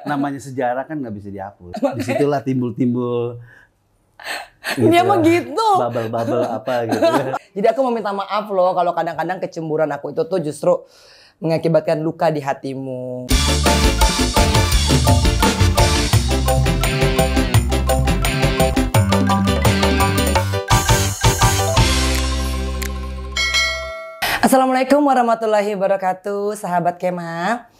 Namanya sejarah kan nggak bisa dihapus. Disitulah timbul-timbul gitu, Dia mah gitu. Bubble-bubble apa gitu. Jadi aku mau minta maaf loh kalau kadang-kadang kecemburuan aku itu tuh justru mengakibatkan luka di hatimu. Assalamualaikum warahmatullahi wabarakatuh, sahabat Kema.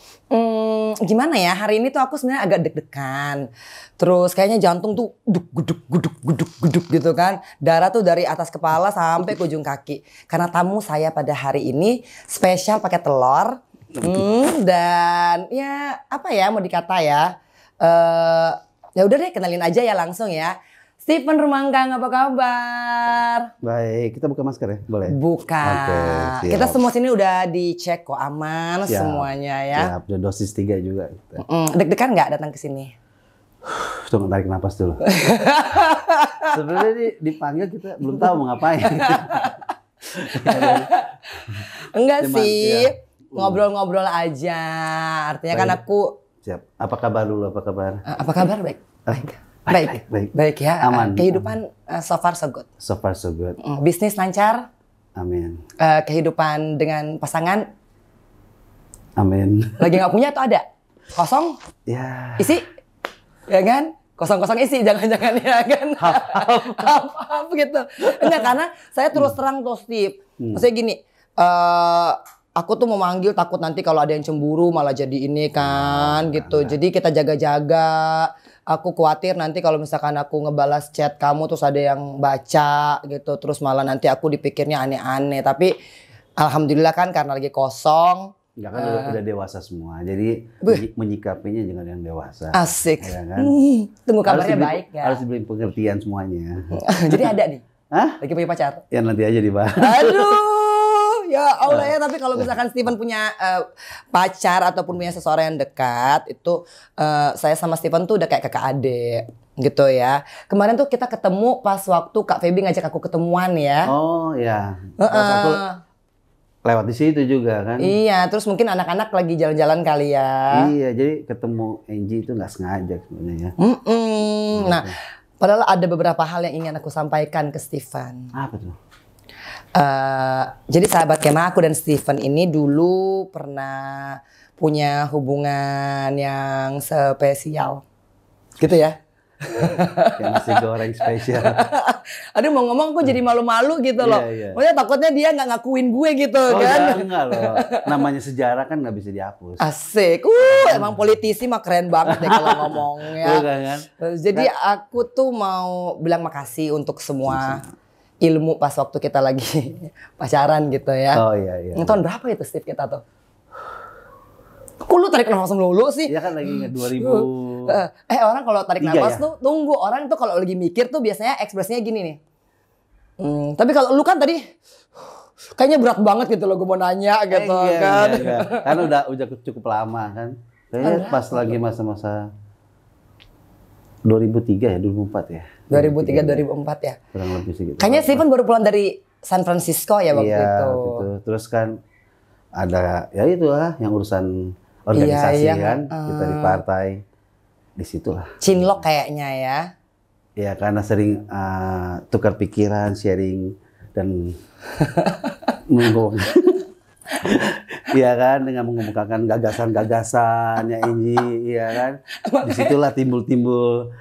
Gimana ya, hari ini tuh aku sebenarnya agak deg-degan. Terus kayaknya jantung tuh guduk gitu kan. Darah tuh dari atas kepala sampai ke ujung kaki. Karena tamu saya pada hari ini spesial pakai telur. Dan ya apa ya mau dikata ya. Ya udah deh, kenalin aja ya langsung ya. Steven Rumanggang, apa kabar? Baik, kita buka masker ya? Boleh? Buka. Oke, kita semua sini udah dicek kok, aman siap. Semuanya ya. Siap, udah dosis 3 juga. Deg-degan nggak datang ke sini? Tunggu, tarik napas dulu. Sebenarnya dipanggil kita belum tahu mau ngapain. Enggak Cuman, sih, ya. ngobrol-ngobrol aja. Artinya kan Baik. aku... Siap. Apa kabar dulu? Apa kabar? Apa kabar? Baik. Baik. Baik ya. Aman. Kehidupan so far so good. So far so good. Bisnis lancar. Amin. Kehidupan dengan pasangan. Amin. Lagi nggak punya atau ada? Kosong? Ya. Isi? Ya kan? Kosong-kosong isi, jangan-jangan ya kan? Apa gitu. Enggak, karena saya terus terang tuh Steve. Maksudnya gini, aku tuh mau manggil takut nanti kalau ada yang cemburu malah jadi ini kan gitu. Jadi kita jaga-jaga. Aku khawatir nanti kalau misalkan aku ngebalas chat kamu terus ada yang baca gitu. Terus malah nanti aku dipikirnya aneh-aneh. Tapi alhamdulillah kan karena lagi kosong. Enggak kan udah dewasa semua. Jadi menyikapinya jangan yang dewasa. Asik. Ya kan? Tunggu kabarnya baik ya. Harus diberi pengertian semuanya. Jadi ada nih? Hah? Lagi punya pacar? Ya nanti aja dibahas. Aduh, ya Allah ya. Tapi kalau misalkan Steven punya pacar ataupun punya seseorang yang dekat, itu saya sama Steven tuh udah kayak kakak adik gitu ya. Kemarin tuh kita ketemu pas waktu Kak Feby ngajak aku ketemuan ya. Oh ya. Pas aku lewat di situ juga kan. Iya, terus mungkin anak-anak lagi jalan-jalan kali ya. Iya, jadi ketemu Angie itu nggak sengaja sebenarnya. Nah, padahal ada beberapa hal yang ingin aku sampaikan ke Steven. Apa tuh? Jadi sahabat Kema, aku dan Steven ini dulu pernah punya hubungan yang spesial. Gitu ya. Kayak nasi goreng spesial. Aduh, mau ngomong aku jadi malu-malu gitu loh. Iya. Maksudnya takutnya dia nggak ngakuin gue gitu kan. Enggak loh. Namanya sejarah kan nggak bisa dihapus. Asik. Emang politisi mah keren banget deh kalau ngomongnya. Kan? Jadi aku tuh mau bilang makasih untuk semua ilmu pas waktu kita lagi pacaran gitu ya. Oh iya. Tahun berapa itu Steve kita tuh? Kok lu tarik nafas melulu sih? Iya kan lagi ingat 2000. Orang kalau tarik nafas ya? tuh tunggu. Orang tuh kalau lagi mikir tuh biasanya ekspresinya gini nih. Tapi kalau lu kan tadi kayaknya berat banget gitu loh gue mau nanya gitu kan. Iya. Karena udah cukup lama kan. Kayaknya pas lagi masa-masa 2003 ya, 2004 ya. 2003 2004 ya. Kurang lebih segitu. Kayaknya Steven baru pulang dari San Francisco ya waktu itu. Terus kan ada ya itu lah yang urusan organisasi kan, kita di partai, disitulah. Cinlok kayaknya ya. Ya karena sering tukar pikiran, sharing dan Iya kan, dengan mengemukakan gagasan-gagasannya Angie, iya kan. Disitulah timbul-timbul.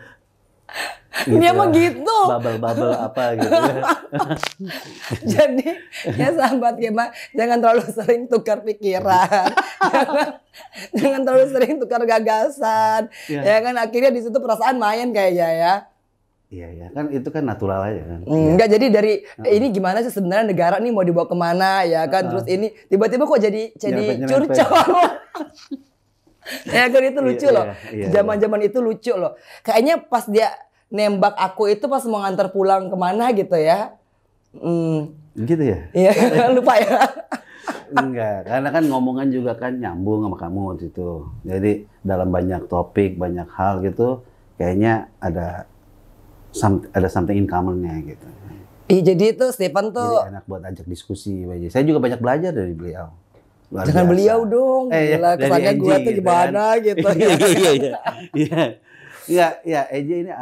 Gitu, dia mah gitu. Bubble-bubble apa gitu. Jadi ya sahabat Kema, jangan terlalu sering tukar pikiran. jangan terlalu sering tukar gagasan. Ya kan akhirnya di situ perasaan main kayaknya ya. Iya kan itu kan natural aja kan. Enggak, jadi dari ini gimana sih sebenarnya negara nih mau dibawa kemana ya kan. Terus ini tiba-tiba kok jadi curcol. Ya kan itu lucu loh. Zaman-zaman itu lucu loh. Kayaknya pas dia nembak aku itu pas mau nganter pulang kemana gitu ya. Gitu ya? Iya, lupa ya. Enggak, karena kan ngomongan juga kan nyambung sama kamu waktu itu. Jadi dalam banyak topik, banyak hal gitu, kayaknya ada something in common-nya gitu. Jadi itu Steven tuh jadi enak buat ajak diskusi. Saya juga banyak belajar dari beliau. luar Jangan biasa. beliau dong. Gila, dari kesannya Eji gue tuh gitu gimana gitu. Iya, Eji ini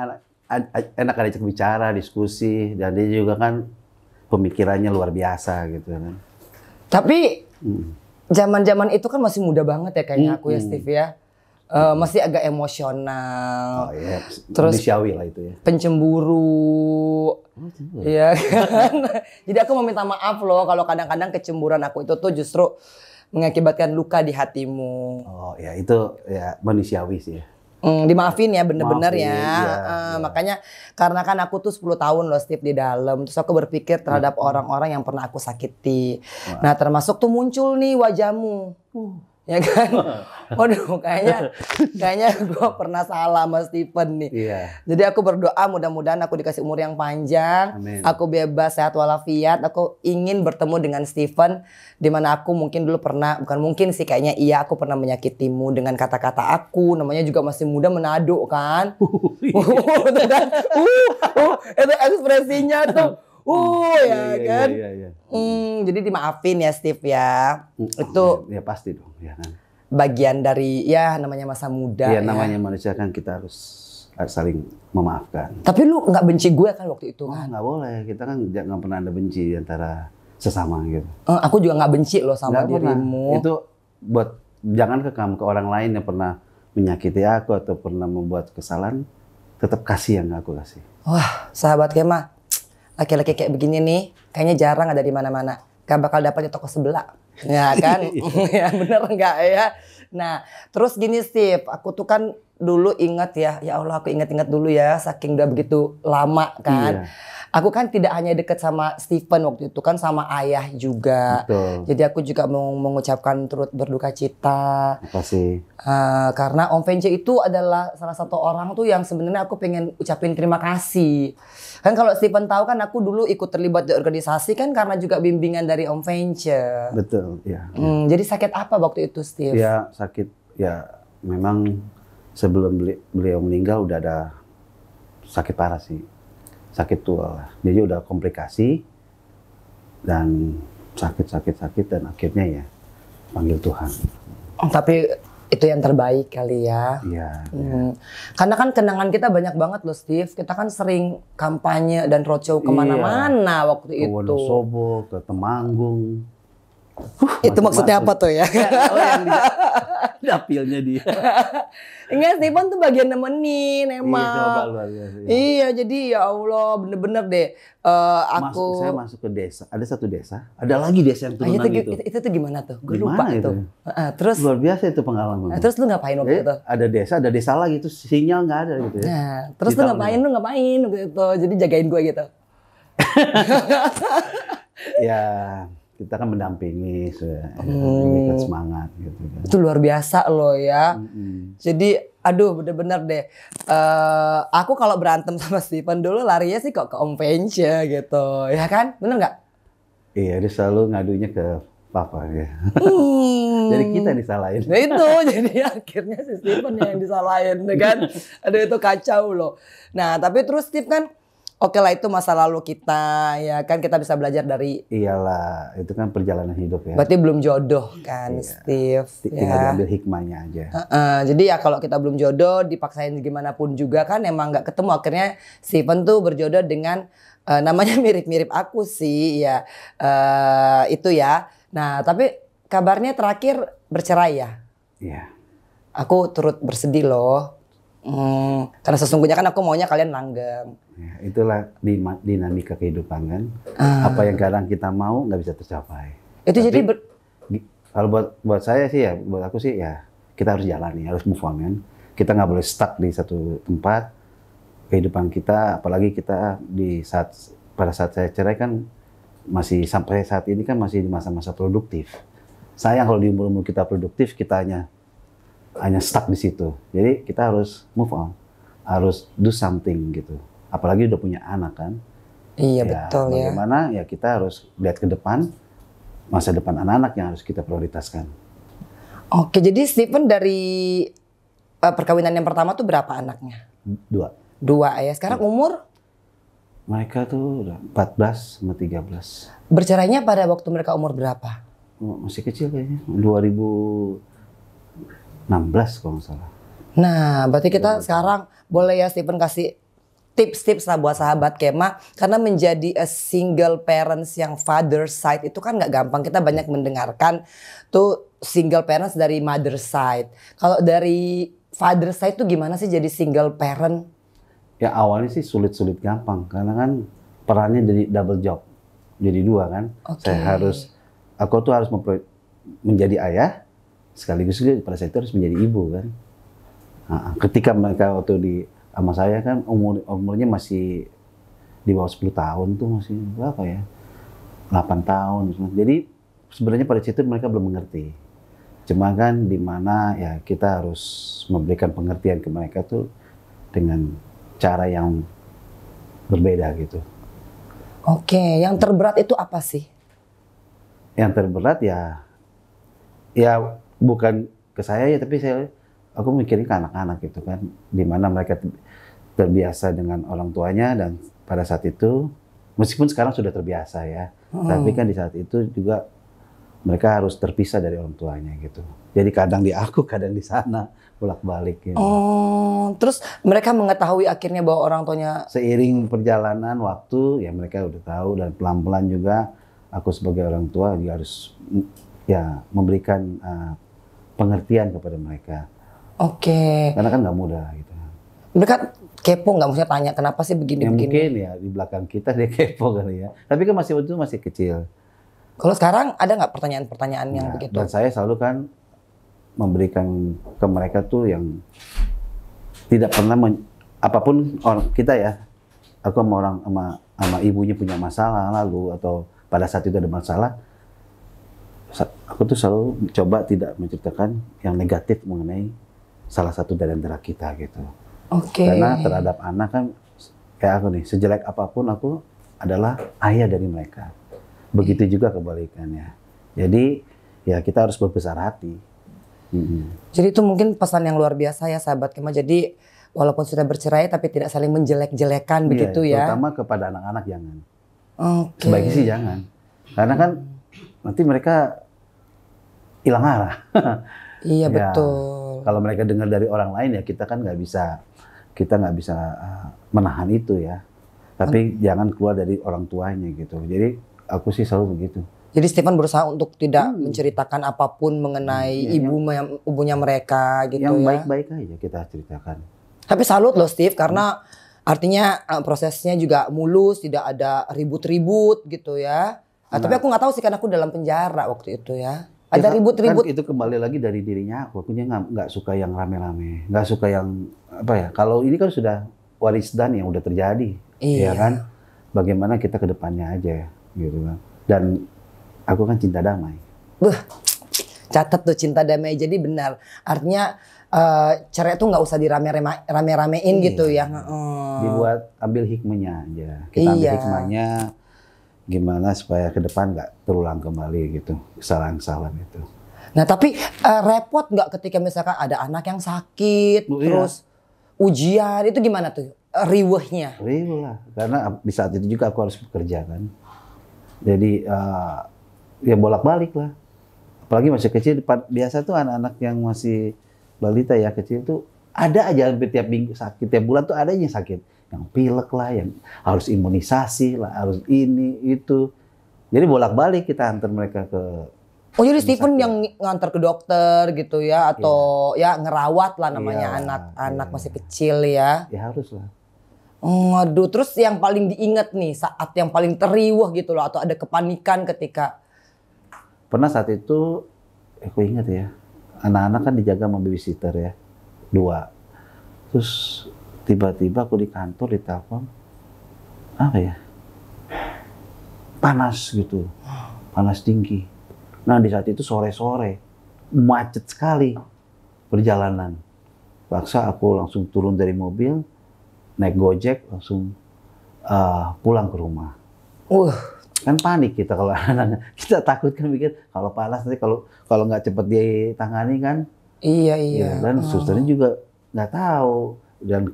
enak ada bicara, diskusi, dan dia juga kan pemikirannya luar biasa gitu kan. Tapi zaman-zaman itu kan masih muda banget ya kayaknya aku ya Steve ya. Masih agak emosional. Oh iya, Terus manusiawi lah itu ya. pencemburu. Iya kan. Jadi aku mau minta maaf loh kalau kadang-kadang kecemburuan aku itu tuh justru mengakibatkan luka di hatimu. Oh ya itu ya manusiawi sih ya. Dimaafin ya bener-bener Maafin, ya. iya. Makanya karena kan aku tuh 10 tahun loh Steve di dalam. Terus aku berpikir terhadap orang-orang yang pernah aku sakiti. Nah termasuk tuh muncul nih wajahmu. Ya kan? Waduh kayaknya gue pernah salah sama Steven nih. Iya. Jadi aku berdoa mudah-mudahan aku dikasih umur yang panjang. Amin. Aku bebas sehat walafiat. Aku ingin bertemu dengan Steven. Dimana aku mungkin dulu pernah, bukan mungkin sih kayaknya iya aku pernah menyakitimu dengan kata-kata aku. Namanya juga masih muda menado kan. Itu kan. Itu ekspresinya tuh. Ya kan. Iya. Jadi dimaafin ya Steve ya. Itu ya pasti dong ya kan. bagian dari ya namanya masa muda. Iya ya. namanya manusia kan kita harus saling memaafkan. Tapi lu nggak benci gue kan waktu itu kan? Nggak boleh, kita kan nggak pernah ada benci antara sesama gitu. Aku juga nggak benci loh sama Nggak pernah. dirimu. Itu buat jangan ke orang lain yang pernah menyakiti aku atau pernah membuat kesalahan, tetap kasih yang aku kasih. Wah, sahabat Kema, laki-laki kayak begini nih, kayaknya jarang ada di mana-mana. Gak bakal dapat di toko sebelah, ya kan? Ya bener nggak ya? Nah, terus gini Steve, aku tuh kan dulu ingat ya Allah aku ingat-ingat dulu ya, saking udah begitu lama kan. Iya. Aku kan tidak hanya deket sama Steven waktu itu kan sama ayah juga. Betul. Jadi aku juga mau mengucapkan turut berduka cita. Apa sih? Karena Om Vence itu adalah salah satu orang tuh yang sebenarnya aku pengen ucapin terima kasih. Kan kalau Steven tahu kan aku dulu ikut terlibat di organisasi kan karena juga bimbingan dari Om Vence. Betul, ya. Jadi sakit apa waktu itu Steve? Ya sakit, ya memang sebelum beliau meninggal udah ada sakit parah sih. Sakit tua lah. Jadi udah komplikasi dan sakit dan akhirnya ya panggil Tuhan. Tapi itu yang terbaik kali ya. Iya. Karena kan kenangan kita banyak banget loh Steve. Kita kan sering kampanye dan roadshow kemana-mana waktu Ke itu. Wonosobo, ke Temanggung. Itu maksudnya apa tuh ya? Oh yang dapilnya dia. Enggak, Steven tuh bagian nemenin emang. Iya, coba luar biasa. Iya, jadi ya Allah bener-bener deh. Saya masuk ke desa. Ada satu desa. Ada lagi desa yang turunan gitu. Itu tuh gimana tuh? Gue Gimana lupa itu? tuh. Terus Luar biasa itu pengalaman. terus lu ngapain waktu itu? Ada desa lagi itu sinyal nggak ada gitu ya. Nah, terus Di lu tahun ngapain gitu. Jadi jagain gue gitu. Ya kita kan mendampingi, memberikan semangat gitu kan. Itu luar biasa loh ya. Jadi aduh bener-bener deh. Aku kalau berantem sama Steven dulu larinya sih kok ke Om Vence gitu. Ya kan? Bener nggak? Iya dia selalu ngadunya ke papa ya. Jadi kita disalahin. Nah itu jadi akhirnya si Steven yang disalahin kan. Aduh itu kacau loh. Nah tapi terus Steve kan oke lah itu masa lalu kita ya kan kita bisa belajar dari. Iyalah itu kan perjalanan hidup ya. Berarti belum jodoh kan Steve. Tinggal Ya. diambil hikmahnya aja. Jadi ya kalau kita belum jodoh dipaksain gimana pun juga kan emang nggak ketemu. Akhirnya Steven tuh berjodoh dengan namanya mirip-mirip aku sih ya. Itu ya. Nah tapi kabarnya terakhir bercerai ya. Iya. Aku turut bersedih loh. Karena sesungguhnya kan aku maunya kalian langgeng. Ya, itulah dinamika kehidupan kan. Apa yang kadang kita mau nggak bisa tercapai. Itu Tapi, jadi kalau buat saya sih ya, buat aku sih ya kita harus jalani, harus move on kan. Kita nggak boleh stuck di satu tempat. Kehidupan kita, apalagi kita pada saat saya cerai kan masih sampai saat ini kan masih di masa-masa produktif. Sayang kalau di umur-umur kita produktif kita hanya stuck di situ. Jadi kita harus move on, harus do something gitu. Apalagi udah punya anak kan. Iya betul ya. Bagaimana ya kita harus lihat ke depan, masa depan anak-anak yang harus kita prioritaskan. Oke jadi Steven dari perkawinan yang pertama tuh berapa anaknya? 2. 2 ya. Sekarang umur? Mereka tuh udah 14 sama 13. Bercerainya pada waktu mereka umur berapa? masih kecil kayaknya, 2016 kalau nggak salah. Nah, berarti kita sekarang boleh ya Stephen kasih tips-tips lah buat sahabat Kema, karena menjadi a single parents yang father side itu kan nggak gampang. Kita banyak mendengarkan tuh single parents dari mother side. Kalau dari father side tuh gimana sih jadi single parent? Ya awalnya sih sulit-sulit gampang karena kan perannya jadi double job, jadi dua kan. Oke. Aku tuh harus menjadi ayah sekaligus juga pada saat itu harus menjadi ibu kan. Nah, ketika mereka waktu di sama saya kan umurnya masih di bawah 10 tahun tuh masih berapa ya? 8 tahun. Jadi sebenarnya pada situ mereka belum mengerti. Cuma kan di mana ya kita harus memberikan pengertian ke mereka tuh dengan cara yang berbeda gitu. Oke, yang terberat itu apa sih? Yang terberat ya bukan ke saya ya, tapi aku mikirin ke anak-anak gitu kan, di mana mereka terbiasa dengan orang tuanya dan pada saat itu meskipun sekarang sudah terbiasa ya, tapi kan di saat itu juga mereka harus terpisah dari orang tuanya gitu. Jadi kadang di aku, kadang di sana, bolak-balik gitu. Oh, terus mereka mengetahui akhirnya bahwa orang tuanya Seiring perjalanan waktu ya mereka udah tahu dan pelan-pelan juga aku sebagai orang tua juga harus ya memberikan pengertian kepada mereka. oke. Karena kan nggak mudah gitu. Mereka kepo nggak, maksudnya tanya kenapa sih Ya begini-begini? mungkin ya di belakang kita dia kepo kali ya. Tapi kan waktu itu masih kecil. Kalau sekarang ada nggak pertanyaan-pertanyaan yang Nah, begitu? dan saya selalu kan memberikan ke mereka tuh yang tidak pernah apapun orang kita ya. Aku sama ibunya punya masalah lalu atau pada saat itu ada masalah, aku tuh selalu coba tidak menceritakan yang negatif mengenai salah satu dari antara kita gitu. Oke. Karena terhadap anak kan kayak aku nih, sejelek apapun aku adalah ayah dari mereka. Begitu juga kebalikannya. Jadi ya kita harus berbesar hati. Jadi itu mungkin pesan yang luar biasa ya sahabat Kema. Jadi walaupun sudah bercerai tapi tidak saling menjelek-jelekan begitu ya. Terutama kepada anak-anak jangan. Oke. Sebaiknya sih jangan. Karena kan nanti mereka hilang arah. Iya Ya, betul. Kalau mereka dengar dari orang lain ya kita kan nggak bisa menahan itu ya. Tapi jangan keluar dari orang tuanya gitu. Jadi aku sih selalu begitu. Jadi Stephen berusaha untuk tidak menceritakan apapun mengenai ibunya mereka gitu Yang ya. baik-baik aja kita ceritakan. Tapi salut loh Steve, karena artinya prosesnya juga mulus, tidak ada ribut-ribut gitu ya. Tapi aku nggak tahu sih karena aku dalam penjara waktu itu ya. Ada ribut-ribut. Kan itu kembali lagi dari dirinya aku. Akunya nggak suka yang rame-rame, nggak suka yang apa ya. Kalau ini kan sudah waris dan yang udah terjadi, Iya. ya kan. Bagaimana kita ke depannya aja, gitu kan. Dan aku kan cinta damai. Catat tuh cinta damai. Jadi benar. Artinya cerai tuh nggak usah dirame-ramein gitu ya. Dibuat ambil hikmahnya aja. Kita ambil hikmahnya gimana supaya ke depan nggak terulang kembali gitu kesalahan-kesalahan itu. Nah tapi repot nggak ketika misalkan ada anak yang sakit, terus ujian itu gimana tuh riwehnya? Riweh lah, karena di saat itu juga aku harus bekerja kan. Jadi ya bolak-balik lah. Apalagi masih kecil, biasa tuh anak-anak yang masih balita ya kecil tuh ada aja hampir tiap minggu sakit, tiap bulan tuh ada aja yang sakit. Yang pilek lah, yang harus imunisasi lah, harus ini, itu. Jadi bolak-balik kita antar mereka ke... Oh jadi Stephen yang ngantar ke dokter gitu ya, atau ya ngerawat lah namanya anak-anak masih kecil ya. Ya harus lah. Waduh, terus yang paling diingat nih saat yang paling teriwah gitu loh, atau ada kepanikan ketika... Pernah saat itu, aku ingat ya, anak-anak kan dijaga sama babysitter ya, 2. Terus tiba-tiba aku di kantor ditelepon, apa ya, panas gitu, panas tinggi. Nah di saat itu sore-sore, macet sekali perjalanan. Paksa aku langsung turun dari mobil, naik Gojek, langsung pulang ke rumah. Kan panik kita kalau anak-anak, kita takut kan mikir kalau panas nanti kalau nggak cepet ditangani kan. Iya. Ya, dan susternya juga nggak tahu, dan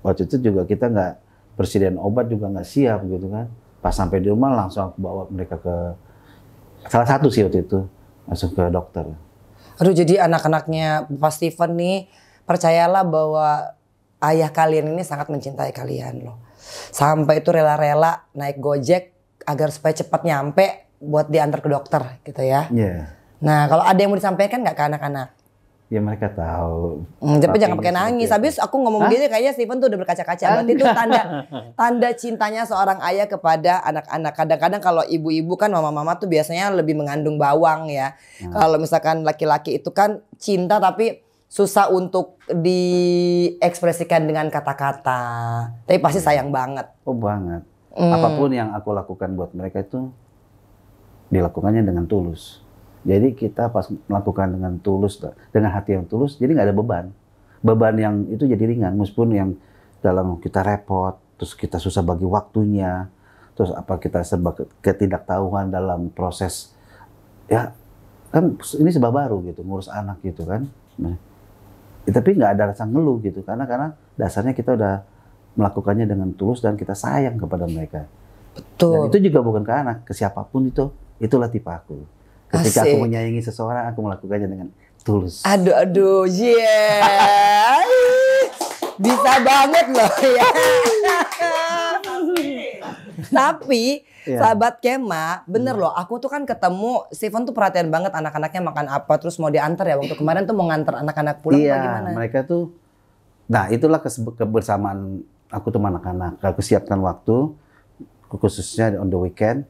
waktu itu juga kita nggak persediaan obat juga nggak siap gitu kan. Pas sampai di rumah langsung aku bawa mereka ke salah satu sih waktu itu langsung ke dokter. Aduh, jadi anak-anaknya Pak Steven nih, percayalah bahwa ayah kalian ini sangat mencintai kalian loh. Sampai itu rela-rela naik Gojek agar supaya cepat nyampe buat diantar ke dokter gitu ya. Iya. Nah, kalau ada yang mau disampaikan nggak ke anak-anak? Ya mereka tahu. Tapi jangan pakai nangis. Habis aku ngomong gini kayaknya Steven tuh udah berkaca-kaca. Berarti itu tanda cintanya seorang ayah kepada anak-anak. Kadang-kadang kalau ibu-ibu kan mama-mama tuh biasanya lebih mengandung bawang ya. Kalau misalkan laki-laki itu kan cinta tapi susah untuk diekspresikan dengan kata-kata. Tapi pasti sayang banget. Oh banget. Apapun yang aku lakukan buat mereka itu dilakukannya dengan tulus. Jadi kita pas melakukan dengan tulus, dengan hati yang tulus, jadi nggak ada beban. Beban yang itu jadi ringan, meskipun yang dalam kita repot, terus kita susah bagi waktunya, terus apa kita serba ketidaktahuan dalam proses, ya kan ini sebab baru gitu, ngurus anak gitu kan. Nah, tapi nggak ada rasa ngeluh gitu, karena dasarnya kita udah melakukannya dengan tulus dan kita sayang kepada mereka. Betul. Dan itu juga bukan ke anak, ke siapapun itulah tipe aku. Ketika Asik. aku menyayangi seseorang, aku melakukannya dengan tulus. Aduh, yeah. Bisa banget loh ya. Tapi sahabat Kema, bener loh, aku tuh kan ketemu Steven tuh perhatian banget anak-anaknya makan apa, terus mau diantar ya. Waktu kemarin tuh mau nganter anak-anak pulang Iya, gimana? mereka tuh, nah itulah kebersamaan aku tuh sama anak-anak. Aku siapkan waktu, khususnya on the weekend.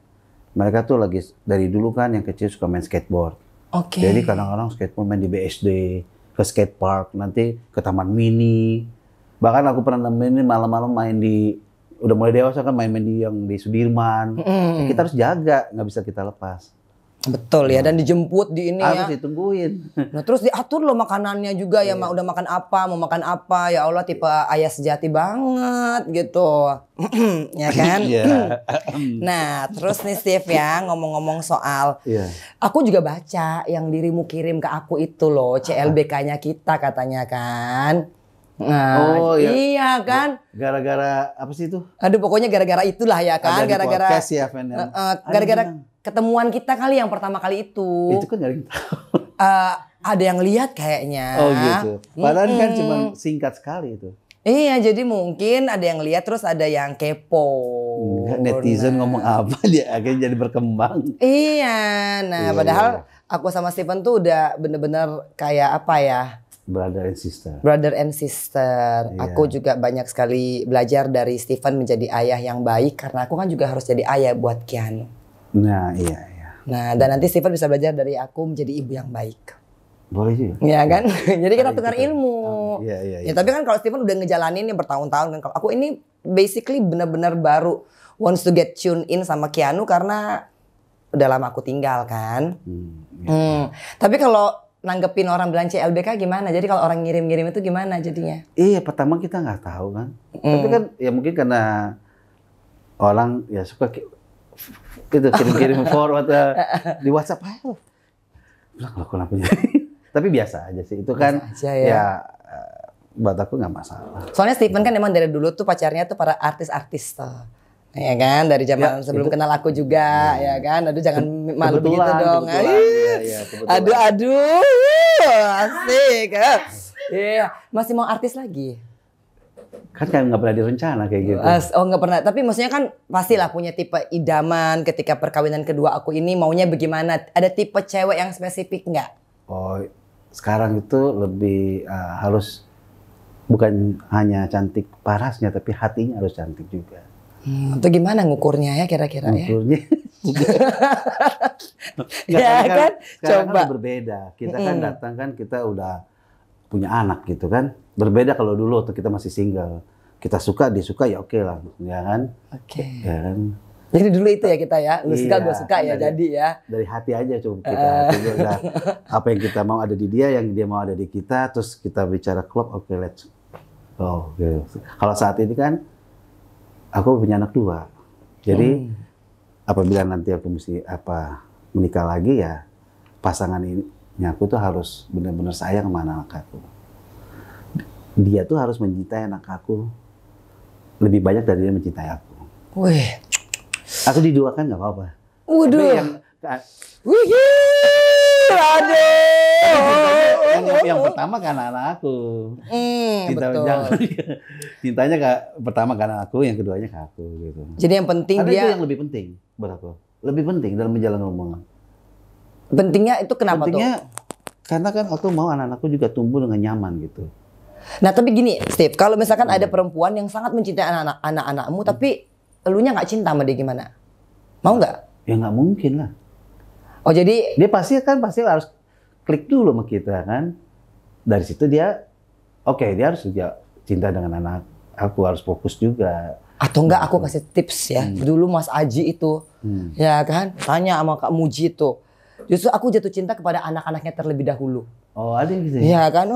Mereka tuh lagi dari dulu kan yang kecil suka main skateboard. Oke. Jadi kadang-kadang skateboard main di BSD, ke skate park, nanti ke taman mini. Bahkan aku pernah nemenin malam-malam main di, udah mulai dewasa kan main-main di Sudirman. Ya, kita harus jaga, nggak bisa kita lepas. Betul ya, dan dijemput di ini Harus ya. ditungguin. Nah terus diatur loh makanannya juga ya, udah makan apa, mau makan apa. Ya Allah, tipe ayah sejati banget gitu. Ya kan? Iya. Nah terus nih Steve ya, ngomong-ngomong soal, Iya. aku juga baca yang dirimu kirim ke aku itu loh, CLBK-nya kita katanya kan. Nah, Oh, iya. iya kan? Gara-gara apa sih itu? Aduh pokoknya gara-gara itulah ya kan, Ada di gara-gara podcast ya, Fen, yang- gara-gara Aduh, ketemuan kita kali yang pertama kali itu. itu kan dari Ada yang lihat kayaknya. Oh gitu. Padahal kan cuma singkat sekali itu. Iya, jadi mungkin ada yang lihat terus ada yang kepo. Enggak, netizen Nah. ngomong apa dia akhirnya jadi berkembang. Iya, nah Iya, padahal iya. aku sama Steven tuh udah bener-bener kayak apa ya, Brother and sister. brother and sister. Iya. Aku juga banyak sekali belajar dari Steven menjadi ayah yang baik, karena aku kan juga harus jadi ayah buat Keanu. Nah iya iya. Nah, dan nanti Steven bisa belajar dari aku menjadi ibu yang baik. Boleh juga. Ya kan? Jadi kita Mari tukar kita- ilmu. Iya iya iya. Ya tapi kan kalau Steven udah ngejalanin ini bertahun-tahun kan. Kalau aku ini basically benar-benar baru wants to get tune in sama Keanu karena udah lama aku tinggal kan. Iya. Tapi kalau nanggepin orang bilang CLBK gimana? Jadi kalau orang ngirim-ngirim itu gimana jadinya? Iya, pertama kita nggak tahu kan. Tapi kan ya mungkin karena orang ya suka itu kirim-kirim forward di WhatsApp aja. Bilang loh kenapa jadi? Tapi biasa aja sih. Itu kan Biasa aja ya. ya buat aku nggak masalah. Soalnya Steven kan emang dari dulu tuh pacarnya tuh para artis-artis tuh. Ya kan, dari zaman Ya, sebelum itu- kenal aku juga, ya kan. Aduh jangan malu begitu dong. Kebetulan, iya, kebetulan. Aduh, asik. Iya, masih mau artis lagi? Kan nggak pernah direncana kayak gitu. Oh nggak pernah, tapi maksudnya kan pastilah punya tipe idaman ketika perkawinan kedua aku ini maunya bagaimana? Ada tipe cewek yang spesifik nggak? Oh, sekarang itu lebih harus bukan hanya cantik parasnya, tapi hatinya harus cantik juga. Itu gimana ngukurnya ya kira-kira ya? Ukurnya. Ya kan? Sekarang Coba. kan berbeda. Kita kan datang kan kita udah punya anak gitu kan. Berbeda kalau dulu waktu kita masih single. Kita suka, dia suka ya oke lah, ya kan? Oke. Ya kan? Jadi dulu itu ya kita ya, lu suka Iya, gue suka ya dari- jadi ya. Dari hati aja coba kita. Coba udah, apa yang kita mau ada di dia, yang dia mau ada di kita, terus kita bicara klub, oke let's go. Gitu. Kalau saat ini kan aku punya anak 2. Jadi apabila nanti aku mesti menikah lagi ya pasangan ini aku tuh harus benar-benar sayang sama anak aku. Dia tuh harus mencintai anak aku lebih banyak dari dia mencintai aku. Wih, Aku diduakan nggak apa-apa. waduh. Tapi yang Wih. Yang pertama karena anak aku. Betul. Cintanya pertama karena aku, yang keduanya ke aku gitu. Jadi yang penting Karena dia itu yang lebih penting buat aku. Lebih penting dalam menjalin hubungan. pentingnya itu kenapa Pentingnya tuh? karena kan aku mau anak-anakku juga tumbuh dengan nyaman gitu. Nah tapi gini, Steve, kalau misalkan ada perempuan yang sangat mencintai anak-anakmu, tapi elunya nggak cinta sama dia gimana? Mau nggak? Ya nggak mungkin lah. Oh jadi Dia pasti harus klik dulu sama kita kan. Dari situ dia, dia harus juga cinta dengan anak. Aku harus fokus juga. atau enggak aku kasih tips ya. Dulu Mas Aji itu, ya kan, tanya sama Kak Muji itu. Justru aku jatuh cinta kepada anak-anaknya terlebih dahulu. Oh ada yang gitu ya? Iya kan?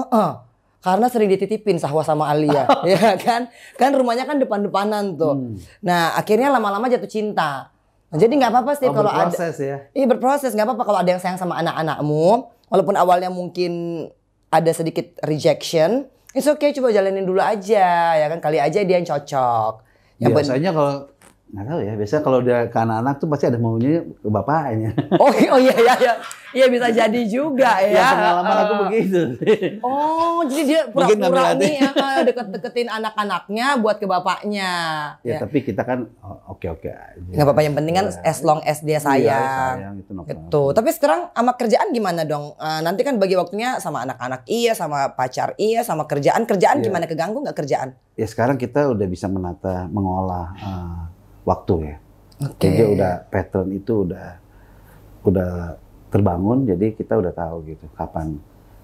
Karena sering dititipin Sahwa sama Alia, ya kan? Kan rumahnya kan depan-depanan tuh. Nah akhirnya lama-lama jatuh cinta. Nah, jadi nggak apa-apa sih kalau ada. Berproses ya? Iya berproses, nggak apa-apa kalau ada yang sayang sama anak-anakmu. Walaupun awalnya mungkin ada sedikit rejection, it's okay, coba jalanin dulu aja, ya kan? Kali aja dia yang cocok. Yang Biasanya kalau nggak tahu ya, biasanya kalau udah ke anak-anak tuh pasti ada maunya ke bapaknya. Oh iya bisa jadi juga ya. Ya pengalaman aku begitu. Oh jadi dia Mungkin pura-pura ngambil nih ya deket-deketin anak-anaknya buat ke bapaknya. Ya tapi kita kan oke-oke aja. Nggak apa-apa, yang penting kan as long as dia sayang. Iya, sayang itu Gitu. Tapi sekarang sama kerjaan gimana dong? Nanti kan bagi waktunya sama anak-anak iya, sama pacar iya, sama kerjaan. Kerjaan gimana, keganggu nggak kerjaan? Ya sekarang kita udah bisa mengolah waktu ya. Oke. Jadi udah pattern itu udah terbangun, jadi kita udah tahu gitu kapan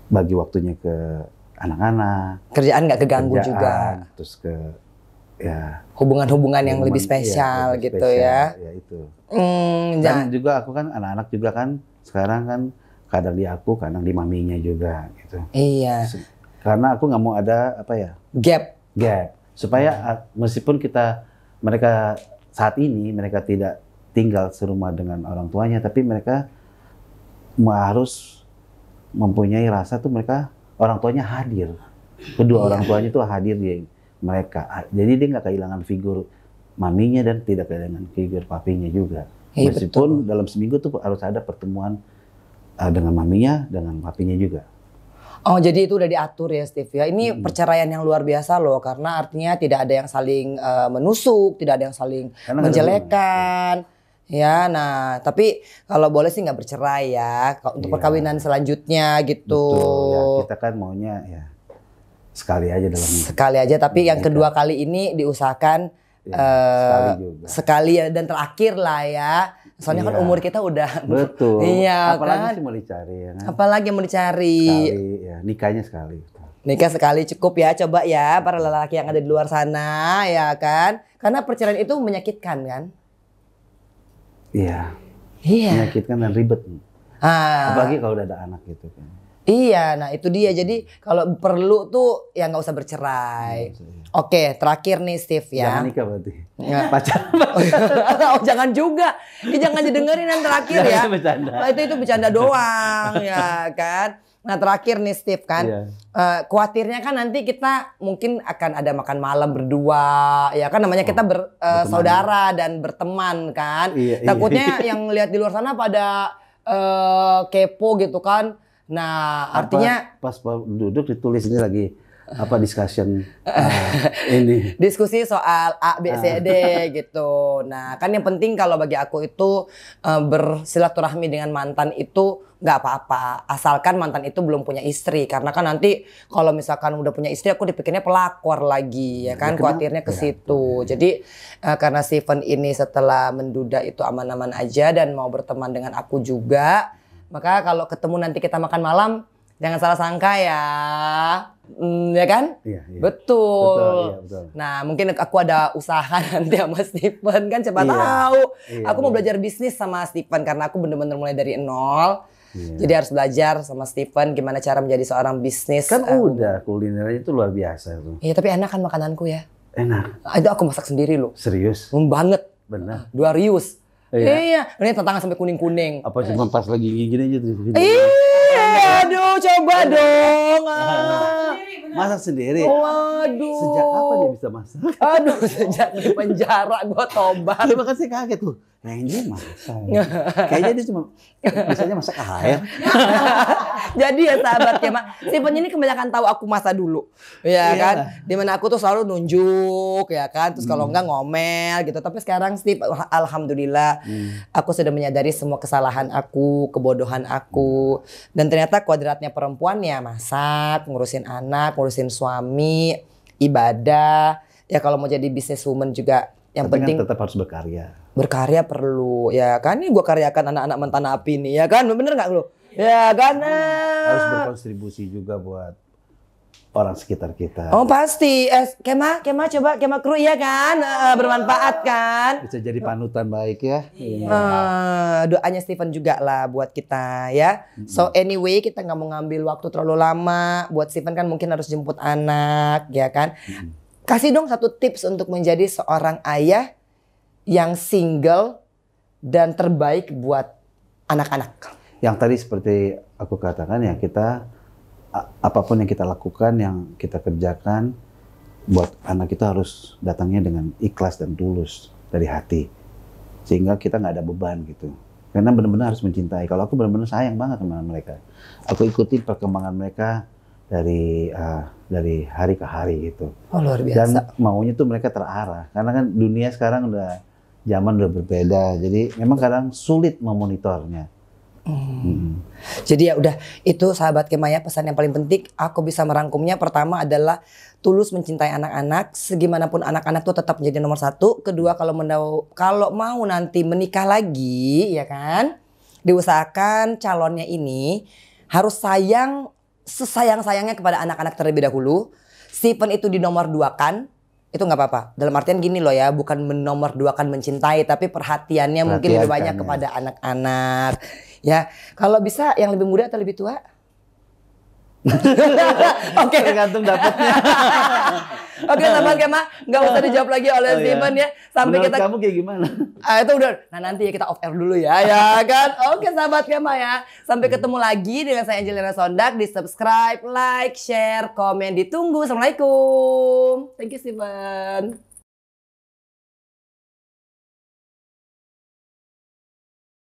bagi waktunya ke anak-anak. Kerjaan nggak keganggu juga. Terus ke ya Hubungan-hubungan yang lebih spesial lebih gitu spesial, ya. Ya itu. Ya. Dan juga aku kan anak-anak juga kan sekarang kan kadang di aku, kadang di maminya juga gitu. Iya. Karena aku nggak mau ada Gap. supaya meskipun mereka saat ini mereka tidak tinggal serumah dengan orang tuanya, tapi mereka harus mempunyai rasa tuh mereka orang tuanya hadir, kedua orang tuanya tuh hadir di mereka. Jadi dia nggak kehilangan figur maminya dan tidak kehilangan figur papinya juga. Iya, Meskipun dalam seminggu tuh harus ada pertemuan dengan maminya, dengan papinya juga. Oh jadi itu udah diatur ya Steve ya. Ini perceraian yang luar biasa loh, karena artinya tidak ada yang saling menusuk, tidak ada yang saling menjelekan. Ya, nah tapi kalau boleh sih nggak bercerai ya untuk perkawinan selanjutnya gitu. Betul, ya kita kan maunya ya sekali aja dalam hidup. Sekali aja, tapi yang kedua kali ini diusahakan sekali juga. Sekali ya, dan terakhir lah ya. Soalnya kan umur kita udah. Betul. Iya apalagi kan. sih mau dicari ya kan. Apalagi yang mau dicari. Sekali ya, nikahnya sekali. Nikah sekali cukup ya, coba ya para lelaki yang ada di luar sana ya kan. Karena perceraian itu menyakitkan kan. Iya. Menyakitkan dan ribet. Apalagi kalau udah ada anak gitu kan. Iya, nah itu dia. Jadi kalau perlu tuh ya nggak usah bercerai. Oke, terakhir nih Steve ya. Jangan nikah berarti. Ya. Pacaran. Oh jangan juga. Jangan didengerin yang terakhir ya. Nah, itu bercanda doang ya kan. Nah terakhir nih Steve kan. Khawatirnya kan nanti kita mungkin akan ada makan malam berdua. Ya kan namanya kita bersaudara dan berteman kan. Takutnya yang lihat di luar sana pada kepo gitu kan. Nah artinya pas duduk ditulis ini lagi discussion ini diskusi soal A B C D gitu. Nah kan yang penting kalau bagi aku itu bersilaturahmi dengan mantan itu nggak apa-apa, asalkan mantan itu belum punya istri, karena kan nanti kalau misalkan udah punya istri aku dipikirnya pelakor lagi ya kan, khawatirnya ke situ. Jadi karena Steven ini setelah menduda itu aman-aman aja dan mau berteman dengan aku juga, maka kalau ketemu nanti kita makan malam jangan salah sangka ya. Ya kan? Iya. Betul. Betul. Nah mungkin aku ada usaha nanti sama Steven kan, siapa tahu. Aku mau belajar bisnis sama Steven karena aku bener-bener mulai dari nol. Jadi harus belajar sama Steven gimana cara menjadi seorang bisnis. Kan udah kulinernya itu luar biasa tuh. Iya tapi enak kan makananku ya. Enak. Itu aku masak sendiri loh. Serius? Banget. Benar. 2 rius. Iya. Ini tantangan sampai kuning-kuning. Apa cuma pas lagi gini aja tuh? Iya, aduh coba dong. Masak sendiri? Waduh. Sejak kapan dia bisa masak? Aduh, sejak di penjara gue tobat. Terima kasih kaget tuh. Randy masak. Kayaknya dia cuma biasanya masak air. Jadi ya sahabat Kema, Steven ini kebanyakan tahu aku masa dulu, ya Iya. kan? Dimana aku tuh selalu nunjuk, ya kan? Terus kalau enggak ngomel gitu. Tapi sekarang Steve, alhamdulillah, aku sudah menyadari semua kesalahan aku, kebodohan aku, dan ternyata kodratnya perempuan ya masak, ngurusin anak, ngurusin suami, ibadah. Ya kalau mau jadi businesswoman juga, yang Tapi penting kan tetap harus berkarya. berkarya perlu, ya kan? Ini gue karyakan anak-anak mantan api nih, ya kan? Bener nggak lo? Ya kan? Harus berkontribusi juga buat orang sekitar kita. Oh pasti, Kema coba Kema Kru ya kan, bermanfaat kan? Bisa jadi panutan baik ya. Doanya Steven juga lah buat kita ya. So anyway kita nggak mau ngambil waktu terlalu lama. Buat Steven kan mungkin harus jemput anak, ya kan? Kasih dong satu tips untuk menjadi seorang ayah yang single dan terbaik buat anak-anak. Yang tadi seperti aku katakan ya, kita apapun yang kita lakukan, yang kita kerjakan buat anak kita harus datangnya dengan ikhlas dan tulus dari hati, sehingga kita nggak ada beban gitu. Karena benar-benar harus mencintai. Kalau aku benar-benar sayang banget sama mereka. Aku ikutin perkembangan mereka dari hari ke hari gitu. Oh luar Dan biasa. maunya tuh mereka terarah. Karena kan dunia sekarang zaman udah berbeda. Jadi memang kadang sulit memonitornya. Jadi ya udah itu sahabat Kemaya, pesan yang paling penting aku bisa merangkumnya. Pertama adalah tulus mencintai anak-anak, segimanapun anak-anak tuh tetap menjadi nomor satu. Kedua kalau mau nanti menikah lagi ya kan, diusahakan calonnya ini harus sayang sesayang-sayangnya kepada anak-anak terlebih dahulu. Steven itu dinomor duakan, itu nggak apa-apa. Dalam artian gini loh ya, bukan menomor duakan mencintai, tapi perhatiannya mungkin lebih banyak ya. kepada anak-anak. Ya, kalau bisa yang lebih muda atau lebih tua? Oke. Tergantung dapatnya. Oke, sahabat Kema, nggak usah dijawab lagi oleh Oh, Steven iya. ya. Sampai Menurut kita kamu kayak gimana? itu udah. Nah nanti ya kita off air dulu ya, ya kan? Oke sahabat Kema ya. Sampai ketemu lagi dengan saya Angelina Sondak. Di subscribe, like, share, komen, ditunggu. Assalamualaikum. Thank you Steven.